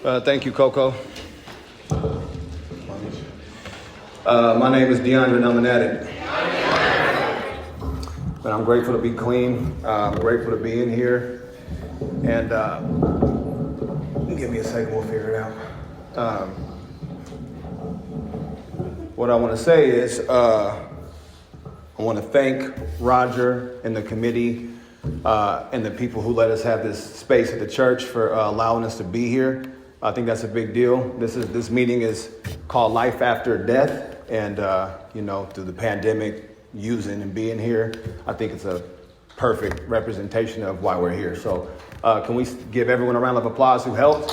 Thank you, Coco. My name is Deandre and I'm an addict. But I'm grateful to be clean. I'm grateful to be in here. And give me a second, we'll figure it out. What I want to say is I want to thank Roger and the committee and the people who let us have this space at the church for allowing us to be here. I think that's a big deal. This meeting is called Life After Death. And, through the pandemic, using and being here, I think it's a perfect representation of why we're here. So can we give everyone a round of applause who helped?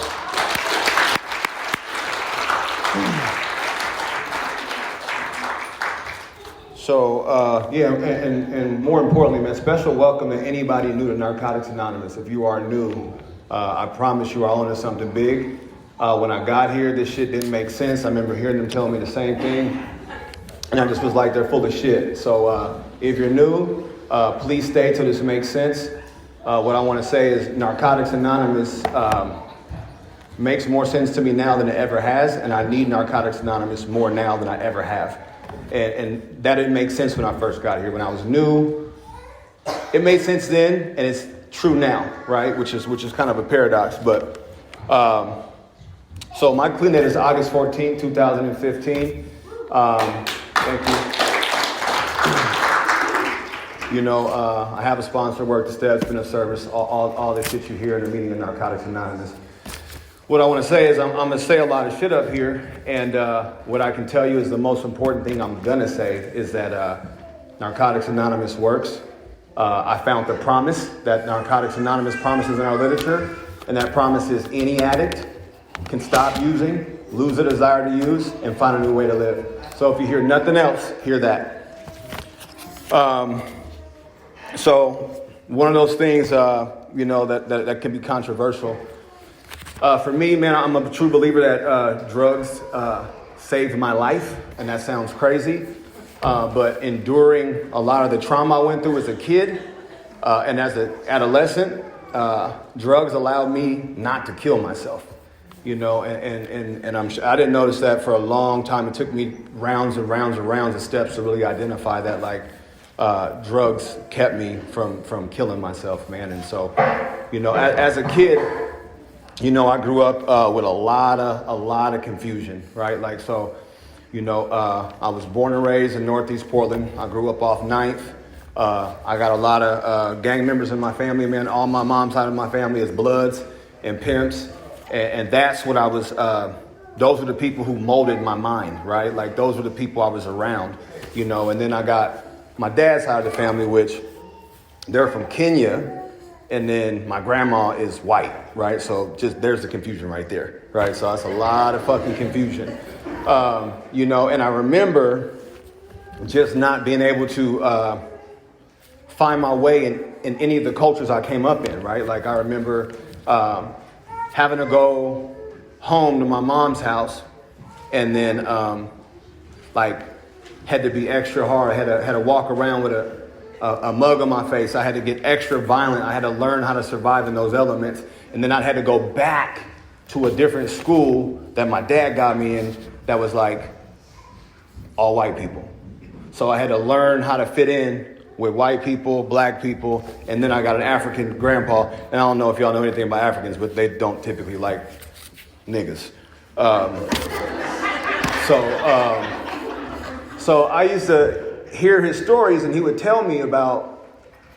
So, and more importantly, man, special welcome to anybody new to Narcotics Anonymous. If you are new, I promise you are onto something big. When I got here, this shit didn't make sense. I remember hearing them telling me the same thing. And I just was like, they're full of shit. So if you're new, please stay till this makes sense. What I want to say is Narcotics Anonymous makes more sense to me now than it ever has. And I need Narcotics Anonymous more now than I ever have. And that didn't make sense when I first got here. When I was new, it made sense then, and it's true now, right? Which is kind of a paradox. But so my clean date is August 14, 2015. Thank you. I have a sponsor, Work the Steps, been of service, all the shit you hear in the meeting of Narcotics Anonymous. What I want to say is I'm going to say a lot of shit up here, and what I can tell you is the most important thing I'm going to say is that Narcotics Anonymous works. I found the promise that Narcotics Anonymous promises in our literature, and that promise is any addict can stop using, lose a desire to use, and find a new way to live. So if you hear nothing else, hear that. So one of those things, that can be controversial. For me, man, I'm a true believer that drugs saved my life, and that sounds crazy. But enduring a lot of the trauma I went through as a kid and as an adolescent, drugs allowed me not to kill myself. And I didn't notice that for a long time. It took me rounds and rounds and rounds of steps to really identify that, drugs kept me from killing myself, man. And so, as a kid, I grew up with a lot of confusion, right? I was born and raised in Northeast Portland. I grew up off 9th. I got a lot of gang members in my family, man. All my mom's side of my family is Bloods and Pimps. And that's what I was, those were the people who molded my mind, right? Like those were the people I was around, and then I got my dad's side of the family, which they're from Kenya. And then my grandma is white, right? So just there's the confusion right there, right? So that's a lot of fucking confusion, and I remember just not being able to find my way in any of the cultures I came up in, right? Like I remember having to go home to my mom's house and then had to be extra hard. I had to walk around with a mug on my face. I had to get extra violent. I had to learn how to survive in those elements. And then I had to go back to a different school that my dad got me in that was like all white people. So I had to learn how to fit in with white people, black people, and then I got an African grandpa. And I don't know if y'all know anything about Africans, but they don't typically like niggas. So I used to hear his stories, and he would tell me about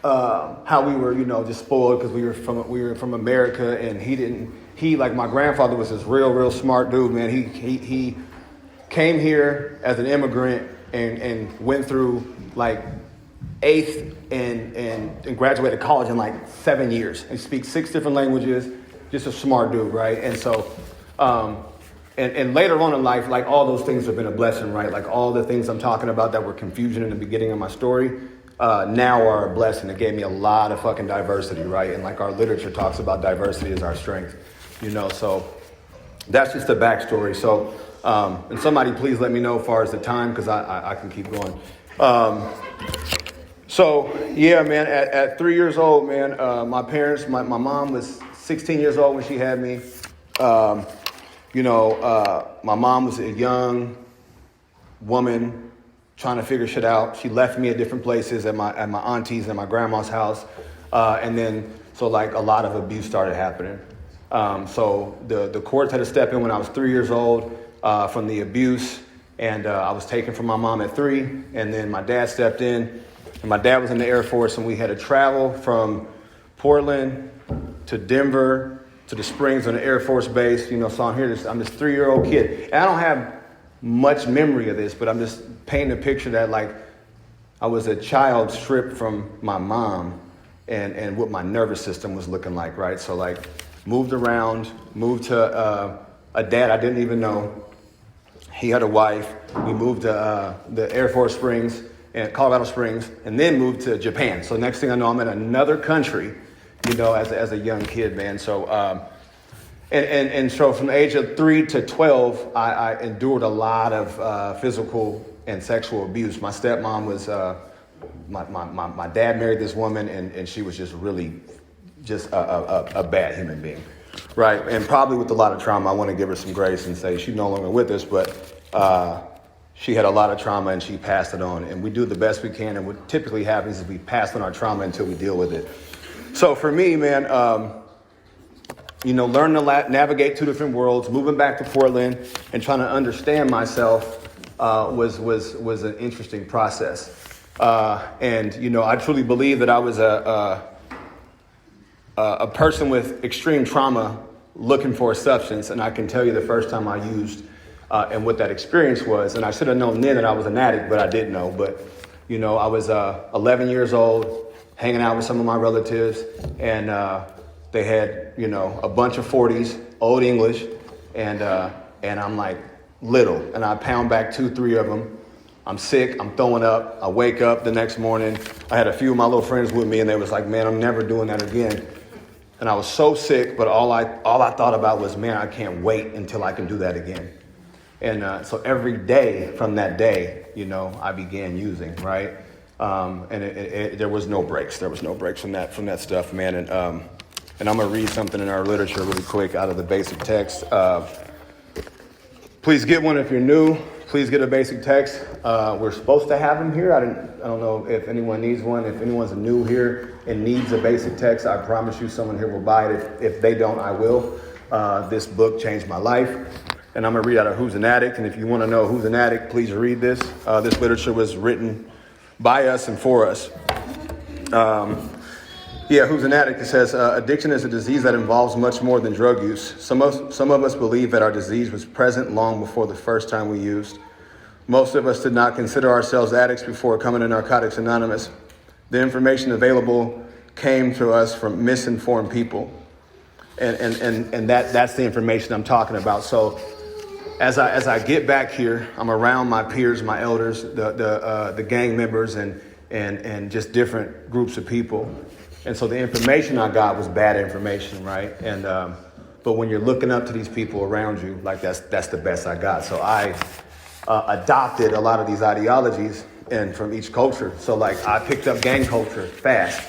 how we were, just spoiled because we were from America, and he like my grandfather was this real smart dude, man. He came here as an immigrant and went through like 8th and graduated college in like 7 years. He speaks 6 different languages, just a smart dude, right? And so, and later on in life, like all those things have been a blessing, right? Like all the things I'm talking about that were confusion in the beginning of my story, now are a blessing. It gave me a lot of fucking diversity, right? And like our literature talks about diversity as our strength, so that's just a backstory. So, and somebody please let me know as far as the time, because I can keep going. So yeah, man, at 3 years old, man, my parents, my mom was 16 years old when she had me. my mom was a young woman trying to figure shit out. She left me at different places at my auntie's and my grandma's house. So a lot of abuse started happening. So the courts had to step in when I was 3 years old from the abuse. And I was taken from my mom at 3. And then my dad stepped in. And my dad was in the Air Force. And we had to travel from Portland to Denver to the Springs on the Air Force base. So I'm this 3-year-old kid. And I don't have much memory of this, but I'm just painting a picture that I was a child stripped from my mom and what my nervous system was looking like, right? So moved around, moved to a dad I didn't even know. He had a wife. We moved to the Air Force Springs and Colorado Springs, and then moved to Japan. So next thing I know, I'm in another country, as a young kid, man. So so from the age of 3 to 12, I endured a lot of physical and sexual abuse. My stepmom was my dad married this woman, and she was just really just a bad human being. Right, and probably with a lot of trauma. I want to give her some grace and say she's no longer with us, but she had a lot of trauma and she passed it on. And we do the best we can, and what typically happens is we pass on our trauma until we deal with it. So for me, man, learning to navigate 2 different worlds, moving back to Portland and trying to understand myself was an interesting process. I truly believe that I was a person with extreme trauma looking for a substance. And I can tell you the first time I used and what that experience was. And I should have known then that I was an addict, but I didn't know. But, I was 11 years old, hanging out with some of my relatives. And they had, a bunch of 40s, Old English. And I'm little. And I pound back 2, 3 of them. I'm sick. I'm throwing up. I wake up the next morning. I had a few of my little friends with me, and they was like, man, I'm never doing that again. And I was so sick, but all I thought about was, man, I can't wait until I can do that again. And so every day from that day, I began using, right? And there was no breaks. There was no breaks from that stuff, man. And I'm going to read something in our literature really quick out of the basic text. Please get one if you're new. Please get a basic text. We're supposed to have them here. I don't know if anyone needs one. If anyone's new here and needs a basic text, I promise you someone here will buy it. If they don't, I will. This book changed my life. And I'm going to read out of Who's an Addict. And if you want to know who's an addict, please read this. This literature was written by us and for us. Who's an addict? It says, addiction is a disease that involves much more than drug use. Some of us believe that our disease was present long before the first time we used. Most of us did not consider ourselves addicts before coming to Narcotics Anonymous. The information available came to us from misinformed people. And that's the information I'm talking about. So as I get back here, I'm around my peers, my elders, the gang members, and just different groups of people. And so the information I got was bad information, right? And but when you're looking up to these people around you, that's the best I got. So I adopted a lot of these ideologies and from each culture. So I picked up gang culture fast.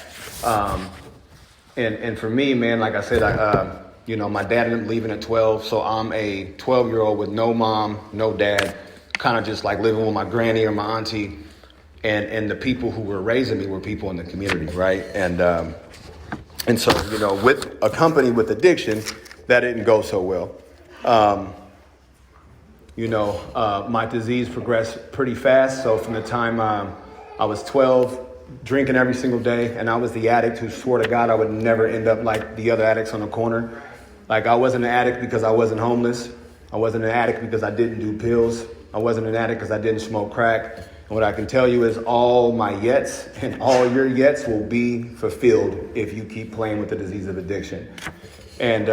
And for me, man, like I said, my dad ended up leaving at 12. So I'm a 12-year-old with no mom, no dad, kind of just living with my granny or my auntie. And the people who were raising me were people in the community, right? And so, with accompanied with addiction, that didn't go so well. My disease progressed pretty fast. So from the time I was 12, drinking every single day, and I was the addict who swore to God I would never end up like the other addicts on the corner. I wasn't an addict because I wasn't homeless. I wasn't an addict because I didn't do pills. I wasn't an addict because I didn't smoke crack. And what I can tell you is all my yets and all your yets will be fulfilled if you keep playing with the disease of addiction. And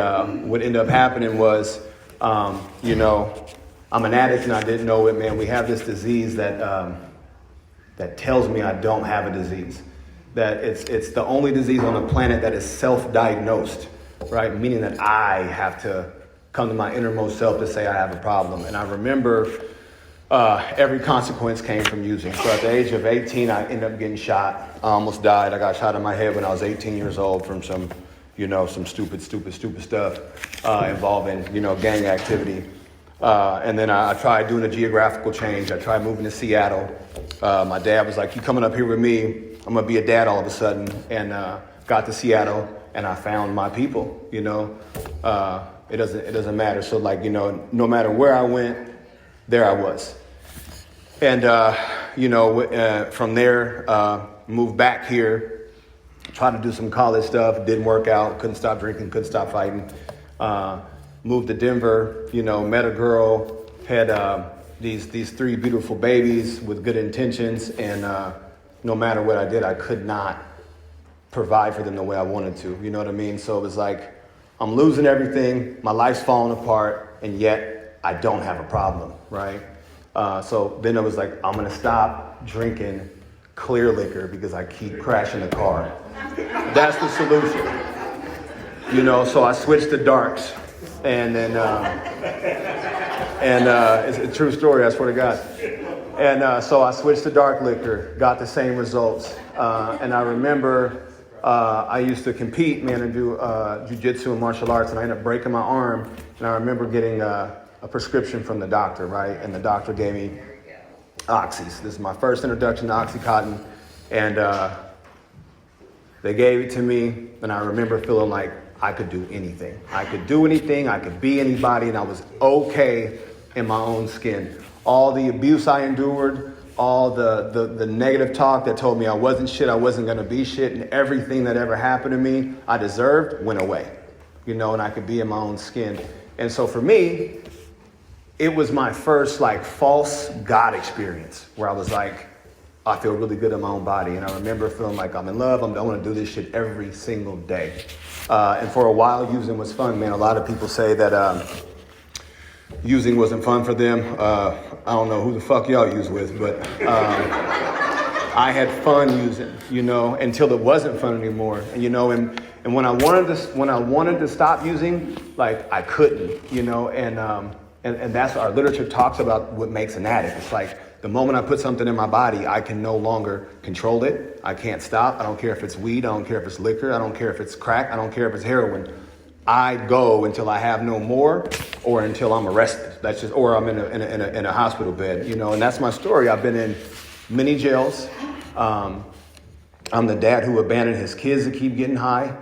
what ended up happening was, I'm an addict and I didn't know it, man. We have this disease that tells me I don't have a disease. That it's the only disease on the planet that is self-diagnosed, right? Meaning that I have to come to my innermost self to say I have a problem. And I remember every consequence came from using. So at the age of 18, I ended up getting shot. I almost died. I got shot in my head when I was 18 years old from some some stupid stuff involving, gang activity. And then I tried doing a geographical change. I tried moving to Seattle. My dad was like, you coming up here with me? I'm going to be a dad all of a sudden. And got to Seattle and I found my people, It doesn't matter. So no matter where I went, there I was. And, from there, moved back here, tried to do some college stuff, didn't work out, couldn't stop drinking, couldn't stop fighting. Moved to Denver, met a girl, had these 3 beautiful babies with good intentions. And no matter what I did, I could not provide for them the way I wanted to. You know what I mean? So it was like, I'm losing everything. My life's falling apart. And yet I don't have a problem, right? So then it was like, I'm going to stop drinking clear liquor because I keep crashing the car. That's the solution. So I switched to darks. And then, it's a true story, I swear to God. And so I switched to dark liquor, got the same results. And I remember I used to compete, and do jiu-jitsu and martial arts, and I ended up breaking my arm. And I remember getting a prescription from the doctor, right? And the doctor gave me oxys. This is my first introduction to oxycontin. And they gave it to me, and I remember feeling like I could do anything. I could do anything, I could be anybody, and I was okay in my own skin. All the abuse I endured, all the negative talk that told me I wasn't shit, I wasn't going to be shit, and everything that ever happened to me I deserved went away, and I could be in my own skin. And so for me, it was my first false God experience where I was like, I feel really good in my own body. And I remember feeling like I'm in love. I want to do this shit every single day. And for a while, using was fun, man. A lot of people say that using wasn't fun for them. I don't know who the fuck y'all use with, but I had fun using, until it wasn't fun anymore. And when I wanted to stop using, I couldn't, and that's our literature talks about what makes an addict. It's like the moment I put something in my body, I can no longer control it. I can't stop. I don't care if it's weed. I don't care if it's liquor. I don't care if it's crack. I don't care if it's heroin. I go until I have no more, or until I'm arrested. Or I'm in a hospital bed, and that's my story. I've been in many jails. I'm the dad who abandoned his kids to keep getting high,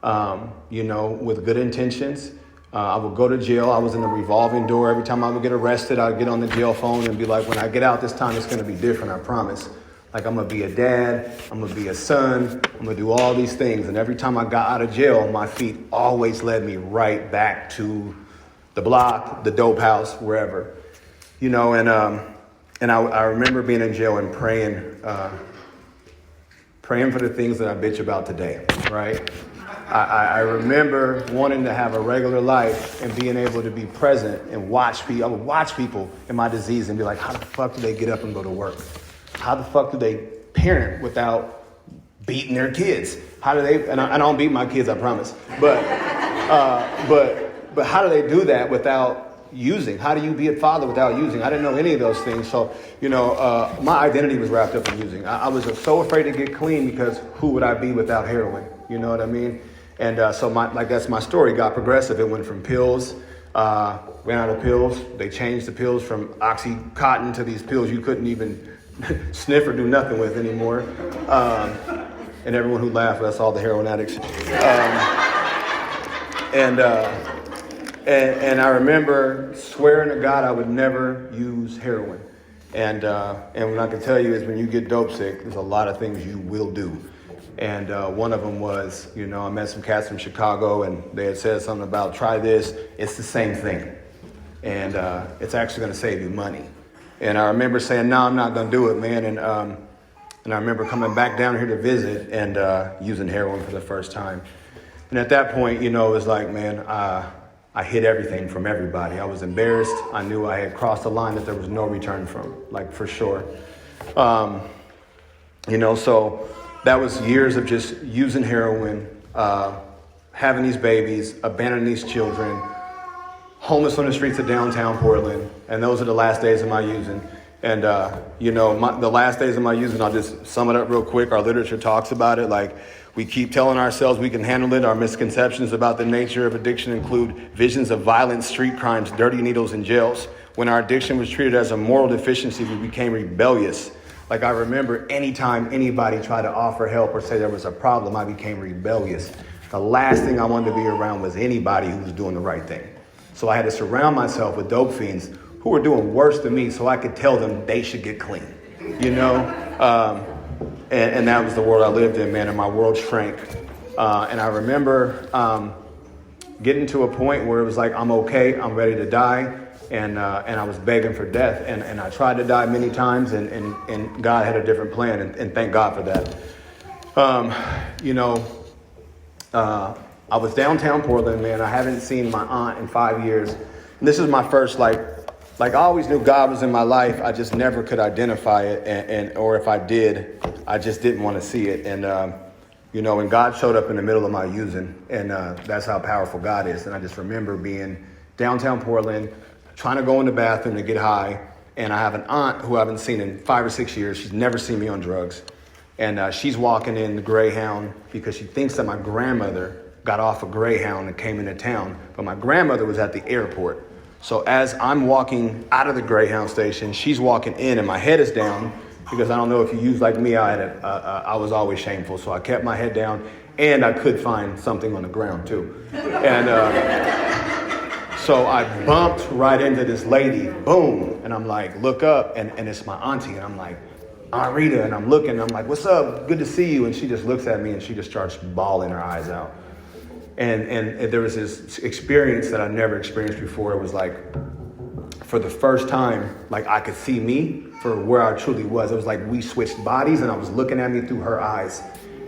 with good intentions. I would go to jail. I was in a revolving door. Every time I would get arrested, I'd get on the jail phone and be like, when I get out this time, it's going to be different, I promise. I'm going to be a dad. I'm going to be a son. I'm going to do all these things. And every time I got out of jail, my feet always led me right back to the block, the dope house, wherever. And I remember being in jail and praying for the things that I bitch about today, right? I remember wanting to have a regular life and being able to be present and watch people. I would watch people in my disease and be like, how the fuck do they get up and go to work? How the fuck do they parent without beating their kids? How do they, and I don't beat my kids, I promise. But how do they do that without using? How do you be a father without using? I didn't know any of those things. So, my identity was wrapped up in using. I was so afraid to get clean because who would I be without heroin? You know what I mean? And so that's my story. Got progressive. It went from pills, ran out of pills. They changed the pills from oxycontin to these pills you couldn't even sniff or do nothing with anymore. And everyone who laughed, that's all the heroin addicts. And I remember swearing to God I would never use heroin. And what I can tell you is when you get dope sick, there's a lot of things you will do. And one of them was, I met some cats from Chicago and they had said something about try this. It's the same thing. And it's actually going to save you money. And I remember saying, no, I'm not going to do it, man. And I remember coming back down here to visit and using heroin for the first time. And at that point, it was like, man, I hid everything from everybody. I was embarrassed. I knew I had crossed a line that there was no return from, for sure. So that was years of just using heroin, having these babies, abandoning these children, homeless on the streets of downtown Portland. And those are the last days of my using. And, the last days of my using, I'll just sum it up real quick. Our literature talks about it. Like, we keep telling ourselves we can handle it. Our misconceptions about the nature of addiction include visions of violent street crimes, dirty needles, and jails. When our addiction was treated as a moral deficiency, we became rebellious. Like, I remember anytime anybody tried to offer help or say there was a problem, I became rebellious. The last thing I wanted to be around was anybody who was doing the right thing. So I had to surround myself with dope fiends who were doing worse than me so I could tell them they should get clean, And that was the world I lived in, man, and my world shrank. And I remember getting to a point where it was like, I'm okay, I'm ready to die. And I was begging for death. And I tried to die many times, and God had a different plan, and thank God for that. I was downtown Portland, man. I haven't seen my aunt in 5 years. And this is my first, like I always knew God was in my life. I just never could identify it. Or if I did, I just didn't want to see it. And, and God showed up in the middle of my using. And that's how powerful God is. And I just remember being downtown Portland, trying to go in the bathroom to get high. And I have an aunt who I haven't seen in 5 or 6 years. She's never seen me on drugs. And she's walking in the Greyhound because she thinks that my grandmother got off a Greyhound and came into town. But my grandmother was at the airport. So as I'm walking out of the Greyhound station, she's walking in and my head is down because I don't know if you use like me, I was always shameful. So I kept my head down and I could find something on the ground too. And so I bumped right into this lady, boom. And I'm like, look up and it's my auntie. And I'm like, Aunt Rita. And I'm looking and I'm like, what's up? Good to see you. And she just looks at me and she just starts bawling her eyes out. And there was this experience that I never experienced before. It was like, for the first time, like I could see me for where I truly was. It was like we switched bodies and I was looking at me through her eyes.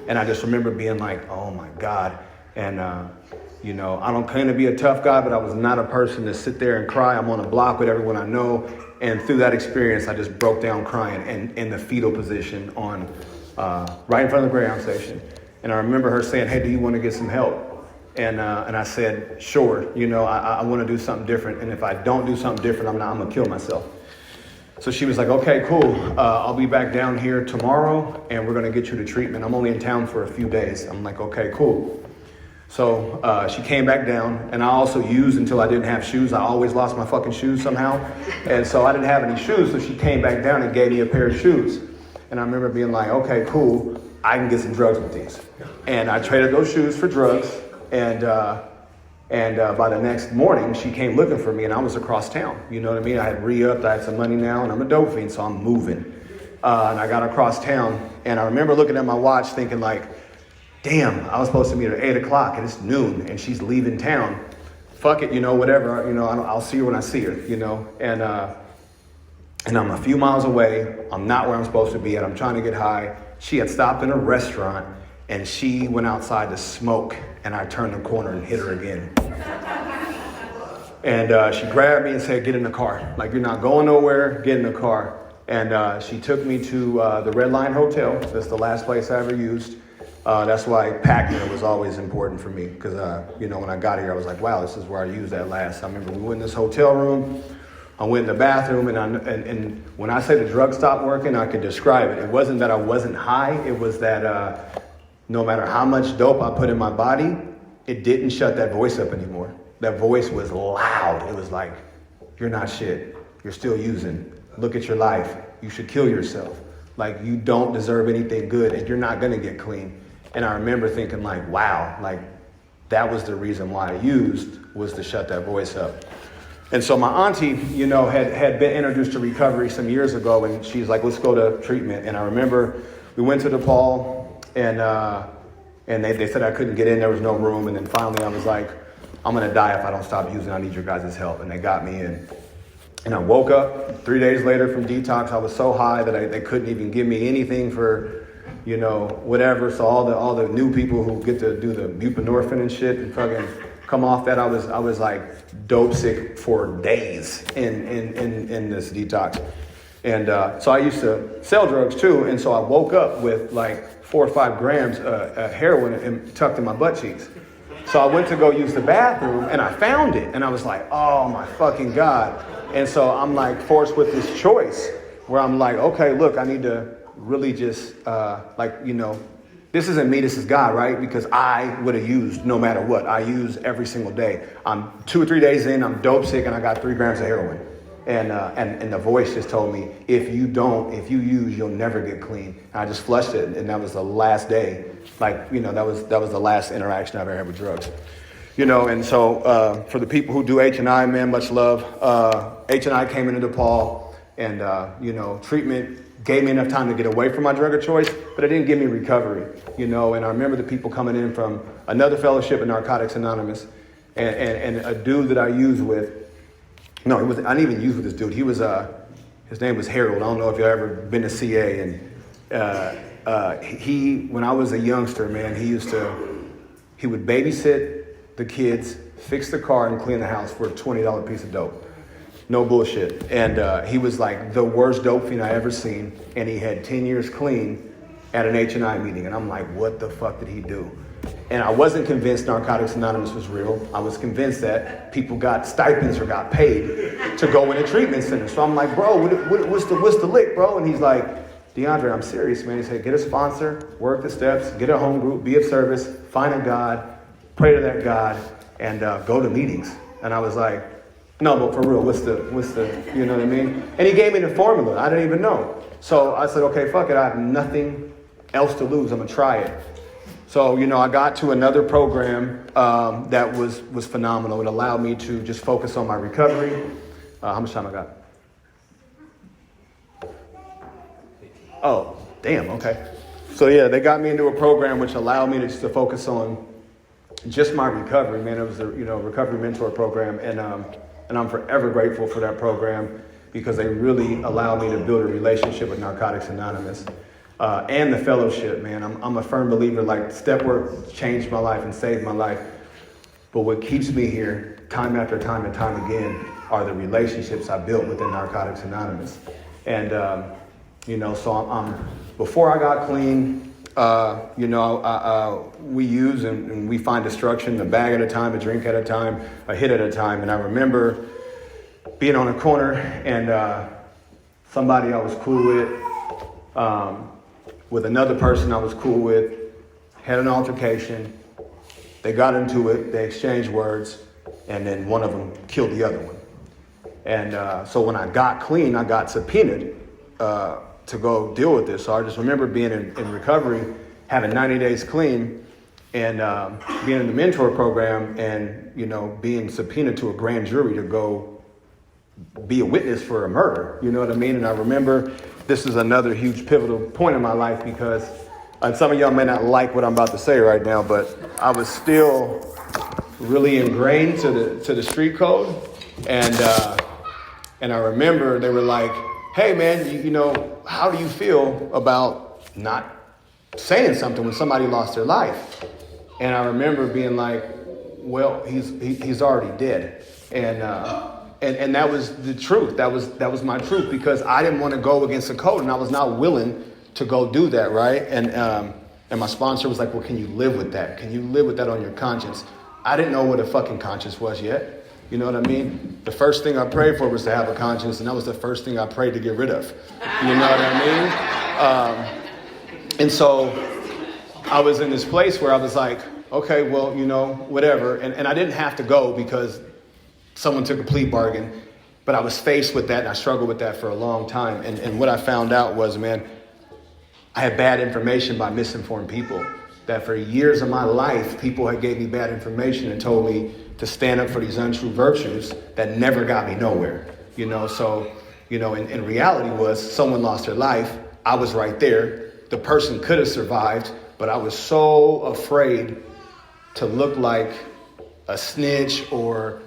And I just remember being like, oh my God. And, I don't claim to be a tough guy, but I was not a person to sit there and cry. I'm on a block with everyone I know. And through that experience, I just broke down crying and in the fetal position on right in front of the Greyhound station. And I remember her saying, hey, do you want to get some help? And I said, sure, I want to do something different. And if I don't do something different, I'm going to kill myself. So she was like, okay, cool. I'll be back down here tomorrow and we're going to get you to treatment. I'm only in town for a few days. I'm like, okay, cool. So she came back down and I also used until I didn't have shoes. I always lost my fucking shoes somehow. And so I didn't have any shoes. So she came back down and gave me a pair of shoes. And I remember being like, okay, cool. I can get some drugs with these. And I traded those shoes for drugs. And by the next morning, she came looking for me and I was across town. You know what I mean? I had re-upped, I had some money now and I'm a dope fiend, so I'm moving. And I got across town and I remember looking at my watch thinking like, damn, I was supposed to meet her at 8 o'clock and it's noon and she's leaving town. Fuck it, whatever, I'll see her when I see her, And I'm a few miles away. I'm not where I'm supposed to be at. I'm trying to get high. She had stopped in a restaurant and she went outside to smoke. And I turned the corner and hit her again. And she grabbed me and said, get in the car. Like, you're not going nowhere, get in the car. And she took me to the Red Line Hotel. That's the last place I ever used. That's why packing was always important for me. Because, when I got here, I was like, wow, this is where I used that last. I remember we went in this hotel room. I went in the bathroom. And when I say the drug stopped working, I could describe it. It wasn't that I wasn't high. It was that no matter how much dope I put in my body, it didn't shut that voice up anymore. That voice was loud. It was like, you're not shit. You're still using. Look at your life. You should kill yourself. Like, you don't deserve anything good and you're not going to get clean. And I remember thinking like, wow, like that was the reason why I used, was to shut that voice up. And so my auntie, had been introduced to recovery some years ago and she's like, let's go to treatment. And I remember we went to DePaul. And they said I couldn't get in. There was no room. And then finally I was like, I'm going to die if I don't stop using. I need your guys' help. And they got me in. And I woke up 3 days later from detox. I was so high that they couldn't even give me anything for, whatever. So all the new people who get to do the buprenorphine and shit and fucking come off that, I was like dope sick for days in this detox. And so I used to sell drugs too. And so I woke up with like 4 or 5 grams of heroin tucked in my butt cheeks. So I went to go use the bathroom and I found it. And I was like, oh my fucking God. And so I'm like forced with this choice. where I'm like, okay, look, I need to really just this isn't me, this is God, right? Because I would have used no matter what. I use every single day. I'm 2 or 3 days in, I'm dope sick, and I got 3 grams of heroin. And the voice just told me, if you use, you'll never get clean. And I just flushed it, and that was the last day. That was the last interaction I've ever had with drugs. And so for the people who do H&I, man, much love. H&I came into DePaul, and treatment gave me enough time to get away from my drug of choice, but it didn't give me recovery. And I remember the people coming in from another fellowship in Narcotics Anonymous, and a dude that I used with. No, I didn't even use with this dude. He was his name was Harold. I don't know if you've ever been to CA. And when I was a youngster, man, he would babysit the kids, fix the car, and clean the house for a $20 piece of dope. No bullshit. And he was like the worst dope fiend I ever seen. And he had 10 years clean at an H&I meeting. And I'm like, what the fuck did he do? And I wasn't convinced Narcotics Anonymous was real. I was convinced that people got stipends or got paid to go in a treatment center. So I'm like, bro, what's the lick, bro? And he's like, Deandre, I'm serious, man. He said, get a sponsor, work the steps, get a home group, be of service, find a God, pray to that God, and go to meetings. And I was like, no, but for real, what's the, you know what I mean? And he gave me the formula. I didn't even know. So I said, okay, fuck it. I have nothing else to lose. I'm going to try it. So, I got to another program that was phenomenal. It allowed me to just focus on my recovery. How much time I got? Oh, damn, okay. So, yeah, they got me into a program which allowed me to focus on just my recovery, man. It was a recovery mentor program, and I'm forever grateful for that program because they really allowed me to build a relationship with Narcotics Anonymous. And the fellowship, man. I'm a firm believer, like step work changed my life and saved my life. But what keeps me here time after time and time again are the relationships I built within Narcotics Anonymous. And, so I'm before I got clean, we use and we find destruction, a bag at a time, a drink at a time, a hit at a time. And I remember being on a corner and somebody I was cool with another person I was cool with, had an altercation. They got into it, they exchanged words, and then one of them killed the other one. And so when I got clean, I got subpoenaed to go deal with this. So I just remember being in recovery, having 90 days clean, and being in the mentor program and, being subpoenaed to a grand jury to go be a witness for a murder. You know what I mean? And I remember this is another huge pivotal point in my life because, and some of y'all may not like what I'm about to say right now, but I was still really ingrained to the street code. And I remember they were like, hey man, how do you feel about not saying something when somebody lost their life? And I remember being like, well, he's already dead. And that was the truth. That was my truth because I didn't want to go against the code and I was not willing to go do that, right? And my sponsor was like, well, can you live with that? Can you live with that on your conscience? I didn't know what a fucking conscience was yet. You know what I mean? The first thing I prayed for was to have a conscience, and that was the first thing I prayed to get rid of. You know what I mean? And so I was in this place where I was like, okay, well, whatever. And I didn't have to go because someone took a plea bargain, but I was faced with that and I struggled with that for a long time. And what I found out was, man, I had bad information by misinformed people. That for years of my life, people had gave me bad information and told me to stand up for these untrue virtues that never got me nowhere. So, in reality was someone lost their life. I was right there. The person could have survived, but I was so afraid to look like a snitch or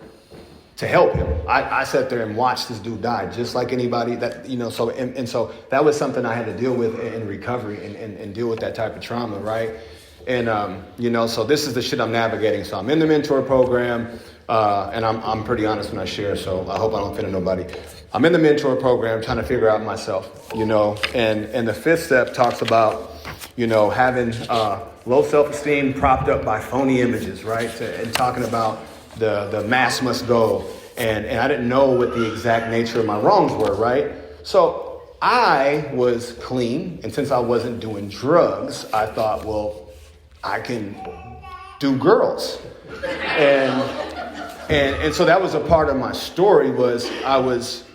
to help him. I sat there and watched this dude die just like anybody that, so that was something I had to deal with in recovery and deal with that type of trauma, right? And, so this is the shit I'm navigating. So I'm in the mentor program, and I'm pretty honest when I share, so I hope I don't offend nobody. I'm in the mentor program trying to figure out myself, and the 5th step talks about, having low self-esteem propped up by phony images, right? And talking about the mask must go. And I didn't know what the exact nature of my wrongs were, right? So I was clean, and since I wasn't doing drugs, I thought, well, I can do girls. And so that was a part of my story, was I was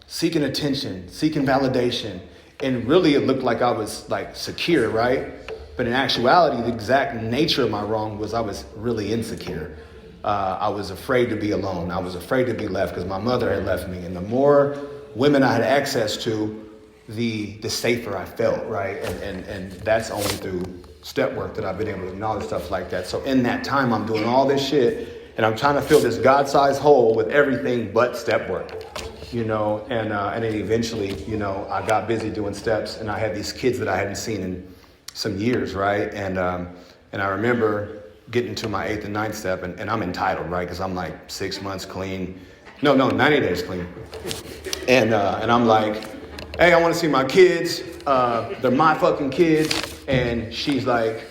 seeking attention, seeking validation. And really it looked like I was like secure, right? But in actuality, the exact nature of my wrong was I was really insecure. I was afraid to be alone. I was afraid to be left because my mother had left me. And the more women I had access to, the safer I felt, right? And that's only through step work that I've been able to acknowledge stuff like that. So in that time, I'm doing all this shit, and I'm trying to fill this God-sized hole with everything but step work, you know? And then eventually, you know, I got busy doing steps, and I had these kids that I hadn't seen in some years, right? And I remember getting to my 8th and 9th step, and I'm entitled, right? Because I'm like 6 months clean. No, 90 days clean. And I'm like, hey, I want to see my kids. They're my fucking kids. And she's like,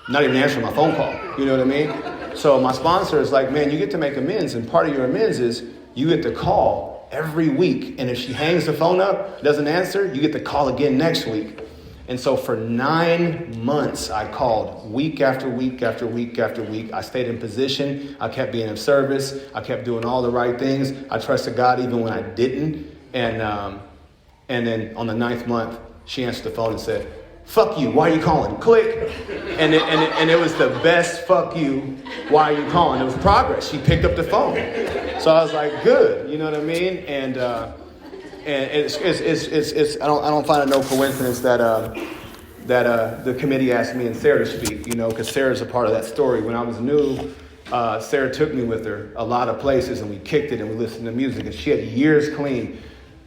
not even answering my phone call. You know what I mean? So my sponsor is like, man, you get to make amends. And part of your amends is you get to call every week. And if she hangs the phone up, doesn't answer, you get to call again next week. And so for 9 months, I called week after week after week after week. I stayed in position. I kept being of service. I kept doing all the right things. I trusted God even when I didn't. And then on the 9th month, she answered the phone and said, fuck you, why are you calling? Click. And it was the best fuck you, why are you calling? It was progress. She picked up the phone. So I was like, good, you know what I mean? And it's I don't find it no coincidence that the committee asked me and Sarah to speak, you know, because Sarah's a part of that story. When I was new, Sarah took me with her a lot of places, and we kicked it and we listened to music, and she had years clean.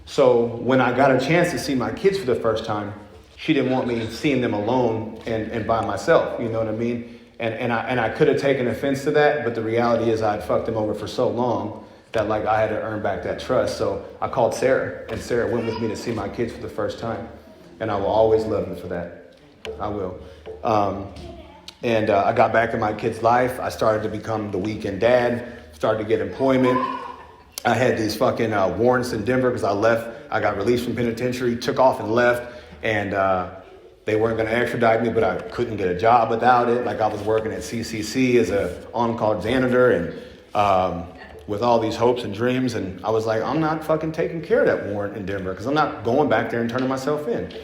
So when I got a chance to see my kids for the first time, she didn't want me seeing them alone and by myself, you know what I mean? And I could have taken offense to that, but the reality is I'd fucked them over for so long that like I had to earn back that trust. So I called Sarah, and Sarah went with me to see my kids for the first time. And I will always love them for that. I will. I got back in my kids' life. I started to become the weekend dad, started to get employment. I had these fucking warrants in Denver because I left. I got released from penitentiary, took off and left. And they weren't going to extradite me, but I couldn't get a job without it. Like I was working at CCC as a on-call janitor, and with all these hopes and dreams. And I was like, I'm not fucking taking care of that warrant in Denver because I'm not going back there and turning myself in.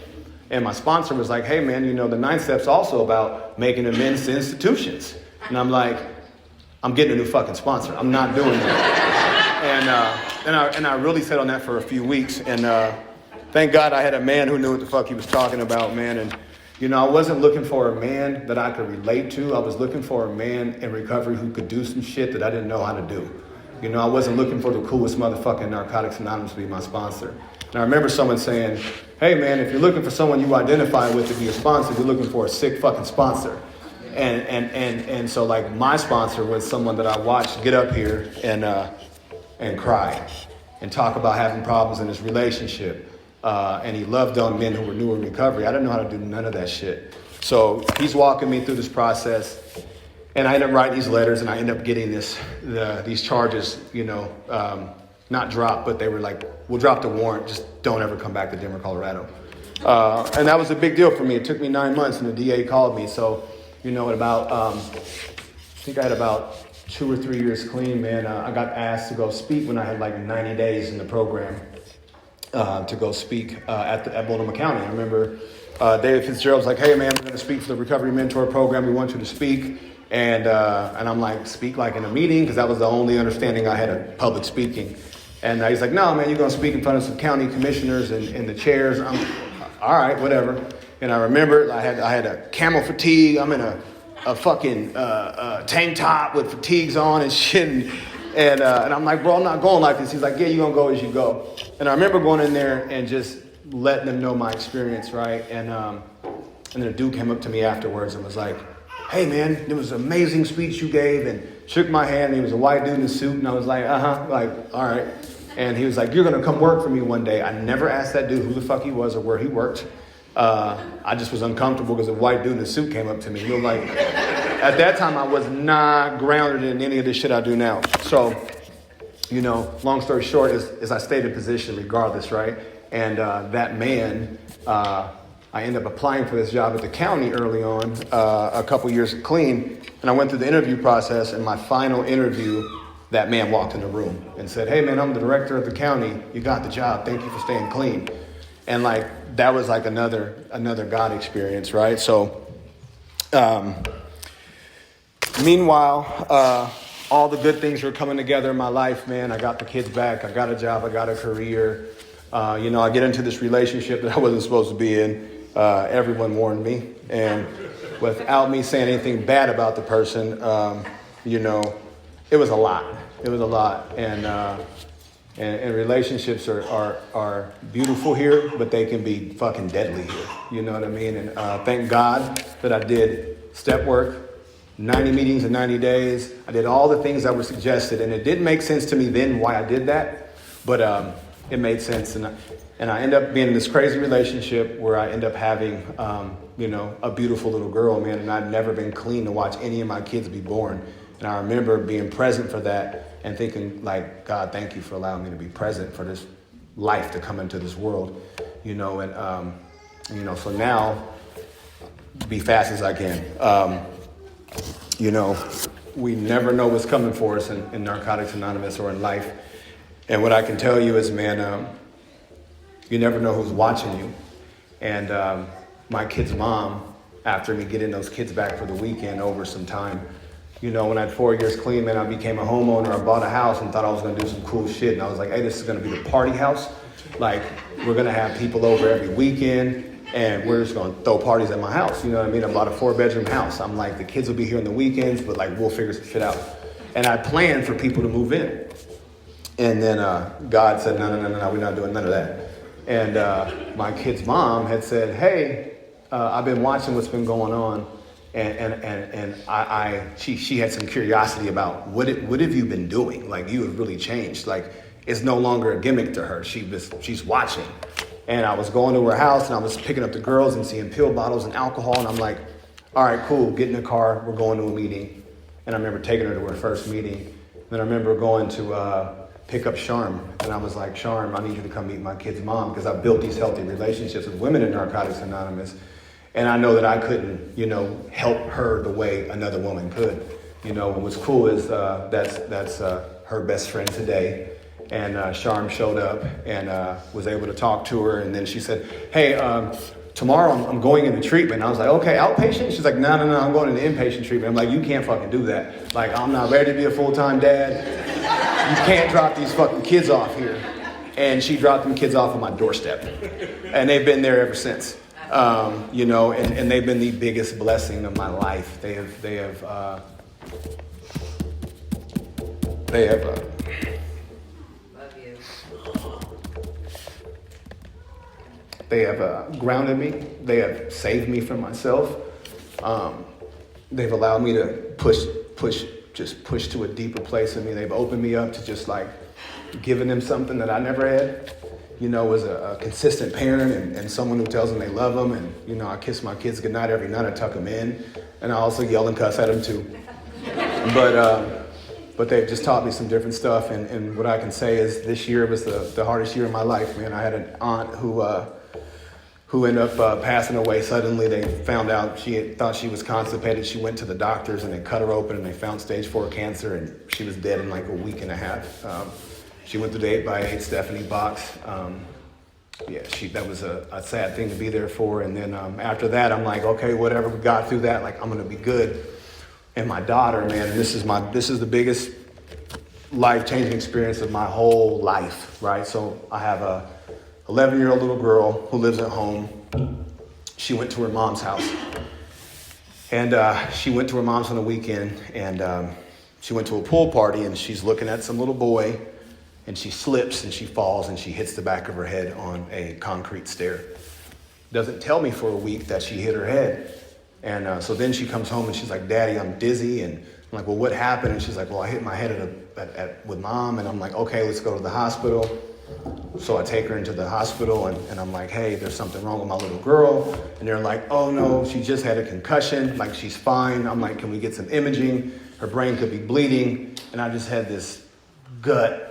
And my sponsor was like, hey man, you know, the 9th step's also about making amends to institutions. And I'm like, I'm getting a new fucking sponsor. I'm not doing that. And I really sat on that for a few weeks. And thank God I had a man who knew what the fuck he was talking about, man. And, you know, I wasn't looking for a man that I could relate to. I was looking for a man in recovery who could do some shit that I didn't know how to do. You know, I wasn't looking for the coolest motherfucking Narcotics Anonymous to be my sponsor. And I remember someone saying, hey man, if you're looking for someone you identify with to be a sponsor, you're looking for a sick fucking sponsor. And so like my sponsor was someone that I watched get up here and cry and talk about having problems in his relationship. And he loved on men who were new in recovery. I didn't know how to do none of that shit. So he's walking me through this process. And I end up writing these letters, and I end up getting these charges, you know, not dropped, but they were like, we'll drop the warrant, just don't ever come back to Denver, Colorado. And that was a big deal for me. It took me 9 months, and the DA called me. So, you know, at about, I think I had about 2 or 3 years clean, man. I got asked to go speak when I had like 90 days in the program to go speak at Multnomah County. I remember David Fitzgerald's like, hey man, we're going to speak for the Recovery Mentor Program. We want you to speak. And I'm like, speak like in a meeting? Because that was the only understanding I had of public speaking. And he's like, no, man, you're going to speak in front of some county commissioners and the chairs. I'm all right, whatever. And I remember I had a camel fatigue. I'm in a fucking tank top with fatigues on and shit. And I'm like, bro, I'm not going like this. He's like, yeah, you're going to go as you go. And I remember going in there and just letting them know my experience, right? And then a dude came up to me afterwards and was like, hey man, it was an amazing speech you gave, and shook my hand. And he was a white dude in a suit, and I was like, like, all right. And he was like, you're gonna come work for me one day. I never asked that dude who the fuck he was or where he worked. I just was uncomfortable because a white dude in a suit came up to me. You know, like, at that time I was not grounded in any of the shit I do now. So, you know, long story short is I stayed in position regardless, right? And that man, I ended up applying for this job at the county early on, a couple years clean. And I went through the interview process, and my final interview, that man walked in the room and said, "Hey man, I'm the director of the county. You got the job. Thank you for staying clean." And like, that was like another God experience, right? So, meanwhile, all the good things were coming together in my life, man. I got the kids back. I got a job. I got a career. I get into this relationship that I wasn't supposed to be in. Everyone warned me. And without me saying anything bad about the person, it was a lot. It was a lot. And relationships are beautiful here, but they can be fucking deadly here. You know what I mean? And thank God that I did step work, 90 meetings in 90 days. I did all the things that were suggested, and it didn't make sense to me then why I did that, but it made sense. And I end up being in this crazy relationship where I end up having, a beautiful little girl, man, and I'd never been clean to watch any of my kids be born. And I remember being present for that and thinking, like, God, thank you for allowing me to be present for this life to come into this world, so now, be fast as I can. We never know what's coming for us in Narcotics Anonymous or in life. And what I can tell you is, man, you never know who's watching you. And my kid's mom, after me getting those kids back for the weekend over some time, when I had 4 years clean, man, I became a homeowner. I bought a house and thought I was going to do some cool shit. And I was like, hey, this is going to be the party house. Like, we're going to have people over every weekend. And we're just going to throw parties at my house. You know what I mean? I bought a 4-bedroom house. I'm like, the kids will be here on the weekends, but like, we'll figure some shit out. And I planned for people to move in. And then God said, no, we're not doing none of that. And my kid's mom had said, hey, I've been watching what's been going on. And she had some curiosity about what have you been doing? Like, you have really changed. Like, it's no longer a gimmick to her. She's watching. And I was going to her house and I was picking up the girls and seeing pill bottles and alcohol. And I'm like, all right, cool. Get in the car. We're going to a meeting. And I remember taking her to her first meeting. Then I remember going to pick up Sharm. And I was like, Sharm, I need you to come meet my kid's mom, because I built these healthy relationships with women in Narcotics Anonymous. And I know that I couldn't, help her the way another woman could. And what's cool is that's her best friend today. And Sharm showed up and was able to talk to her. And then she said, hey, tomorrow I'm going into treatment. And I was like, okay, outpatient? She's like, no, I'm going into inpatient treatment. I'm like, you can't fucking do that. Like, I'm not ready to be a full-time dad. You can't drop these fucking kids off here. And she dropped them kids off on my doorstep. And they've been there ever since. And they've been the biggest blessing of my life. They have grounded me. They have saved me from myself. They've allowed me to push to a deeper place in me. They've opened me up to just like giving them something that I never had. As a consistent parent and someone who tells them they love them. And, I kiss my kids goodnight every night. I tuck them in. And I also yell and cuss at them too. But they've just taught me some different stuff. And what I can say is this year was the hardest year of my life, man. I had an aunt who ended up passing away suddenly. They found out thought she was constipated. She went to the doctors and they cut her open and they found stage 4 cancer, and she was dead in like a week and a half. She went through the 8x8, Stephanie Box. That was a sad thing to be there for. And then after that, I'm like, okay, whatever, we got through that. Like, I'm gonna be good. And my daughter, man, and this is the biggest life-changing experience of my whole life, right? So I have a 11-year-old little girl who lives at home. She went to her mom's house. And she went to her mom's on the weekend, and she went to a pool party, and she's looking at some little boy, and she slips and she falls and she hits the back of her head on a concrete stair. Doesn't tell me for a week that she hit her head. And so then she comes home and she's like, Daddy, I'm dizzy. And I'm like, well, what happened? And she's like, well, I hit my head with Mom. And I'm like, okay, let's go to the hospital. So I take her into the hospital and I'm like, hey, there's something wrong with my little girl. And they're like, oh no, she just had a concussion. Like, she's fine. I'm like, can we get some imaging? Her brain could be bleeding. And I just had this gut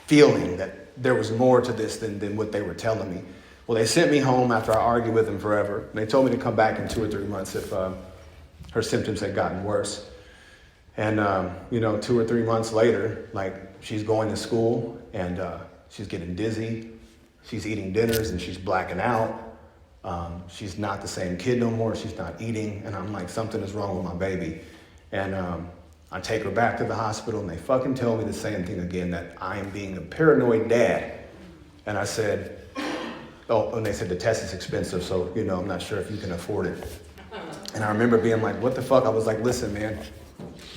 feeling that there was more to this than what they were telling me. Well, they sent me home after I argued with them forever. And they told me to come back in 2 or 3 months if her symptoms had gotten worse. And, 2 or 3 months later, like, she's going to school and she's getting dizzy. She's eating dinners and she's blacking out. She's not the same kid no more. She's not eating. And I'm like, something is wrong with my baby. And I take her back to the hospital and they fucking tell me the same thing again, that I am being a paranoid dad. And I said, and they said the test is expensive, so, I'm not sure if you can afford it. And I remember being like, what the fuck? I was like, listen, man,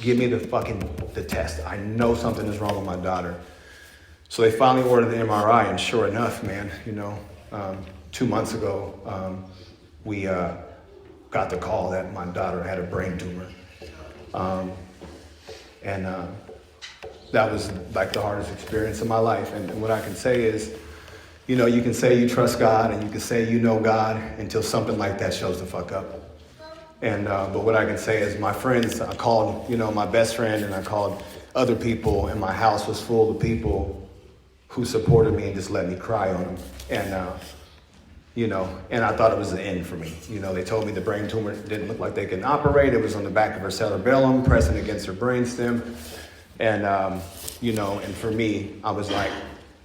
give me the test. I know something is wrong with my daughter. So they finally ordered the MRI, and sure enough, man, 2 months ago, we got the call that my daughter had a brain tumor. That was like the hardest experience of my life. And what I can say is, you can say you trust God and you can say you know God until something like that shows the fuck up. And but what I can say is my friends, I called, my best friend, and I called other people, and my house was full of people who supported me and just let me cry on them. And and I thought it was the end for me. They told me the brain tumor didn't look like they could operate. It was on the back of her cerebellum, pressing against her brainstem. And, and for me, I was like,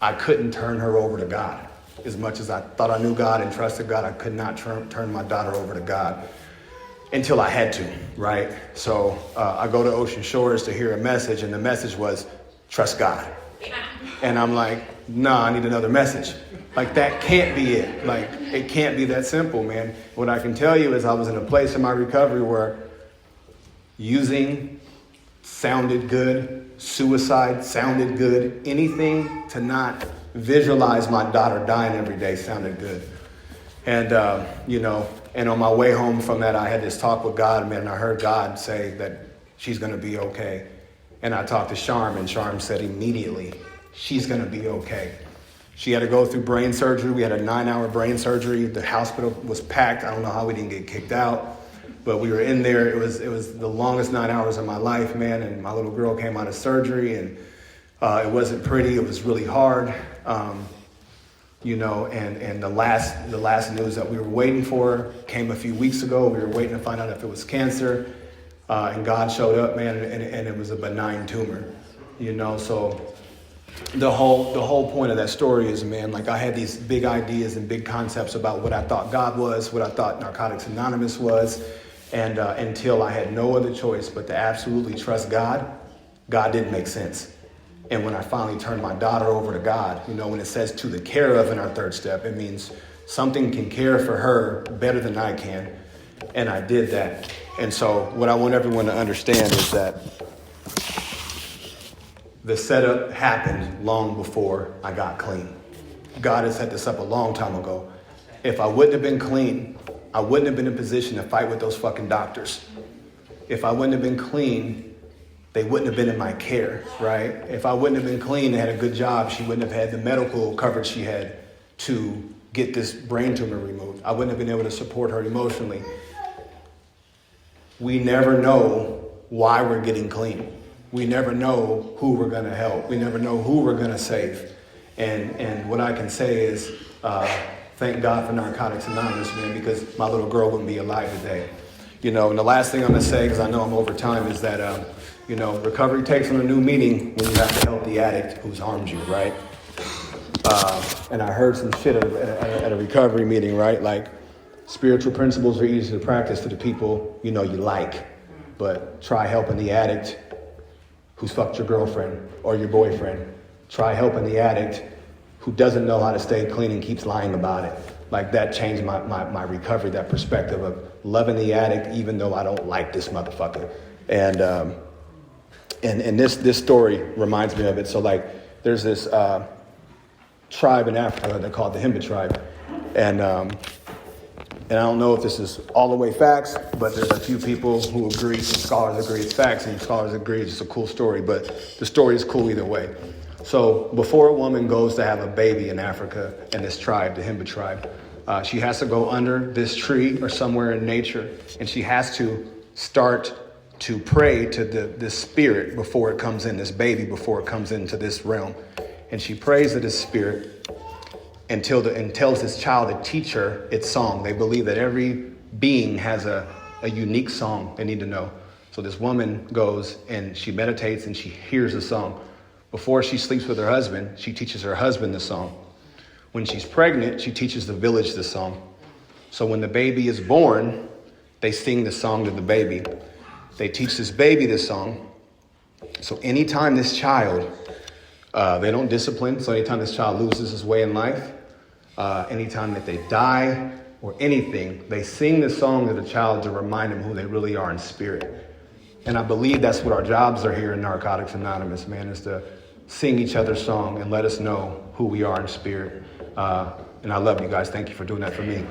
I couldn't turn her over to God. As much as I thought I knew God and trusted God, I could not turn my daughter over to God until I had to, right? So I go to Ocean Shores to hear a message, and the message was, trust God. And I'm like, nah, I need another message. Like, that can't be it. Like, it can't be that simple, man. What I can tell you is I was in a place in my recovery where using sounded good, suicide sounded good, anything to not visualize my daughter dying every day sounded good. And, and on my way home from that, I had this talk with God, man, and I heard God say that she's going to be okay. And I talked to Sharm, and Sharm said immediately, she's going to be okay. She had to go through brain surgery. We had a 9-hour brain surgery. The hospital was packed. I don't know how we didn't get kicked out, but we were in there. It was the longest 9 hours of my life, man. And my little girl came out of surgery, and it wasn't pretty. It was really hard, and the last news that we were waiting for came a few weeks ago. We were waiting to find out if it was cancer, and God showed up, man, and it was a benign tumor, so. The whole point of that story is, man, like, I had these big ideas and big concepts about what I thought God was, what I thought Narcotics Anonymous was, and until I had no other choice but to absolutely trust God, God didn't make sense. And when I finally turned my daughter over to God, when it says to the care of in our third step, it means something can care for her better than I can, and I did that. And so what I want everyone to understand is that the setup happened long before I got clean. God had set this up a long time ago. If I wouldn't have been clean, I wouldn't have been in a position to fight with those fucking doctors. If I wouldn't have been clean, they wouldn't have been in my care, right? If I wouldn't have been clean and had a good job, she wouldn't have had the medical coverage she had to get this brain tumor removed. I wouldn't have been able to support her emotionally. We never know why we're getting clean. We never know who we're going to help. We never know who we're going to save. And what I can say is, thank God for Narcotics Anonymous, man, because my little girl wouldn't be alive today. And the last thing I'm going to say, because I know I'm over time, is that, recovery takes on a new meaning when you have to help the addict who's harmed you, right? And I heard some shit at a recovery meeting, right? Like, spiritual principles are easy to practice to the people you like, but try helping the addict who's fucked your girlfriend or your boyfriend. Try helping the addict who doesn't know how to stay clean and keeps lying about it. Like, that changed my recovery, that perspective of loving the addict even though I don't like this motherfucker. And this story reminds me of it. So, like, there's this tribe in Africa, they're called the Himba tribe. And I don't know if this is all the way facts, but there's a few people who agree, some scholars agree it's facts, and scholars agree it's just a cool story, but the story is cool either way. So before a woman goes to have a baby in Africa, in this tribe, the Himba tribe, she has to go under this tree or somewhere in nature, and she has to start to pray to this spirit before it comes in, this baby before it comes into this realm. And she prays to this spirit and tells this child to teach her its song. They believe that every being has a unique song they need to know. So this woman goes and she meditates and she hears the song. Before she sleeps with her husband, she teaches her husband the song. When she's pregnant, she teaches the village the song. So when the baby is born, they sing the song to the baby. They teach this baby this song. So anytime this child, they don't discipline. So anytime this child loses his way in life, anytime that they die or anything, they sing the song to the child to remind them who they really are in spirit. And I believe that's what our jobs are here in Narcotics Anonymous, man, is to sing each other's song and let us know who we are in spirit. And I love you guys. Thank you for doing that for me.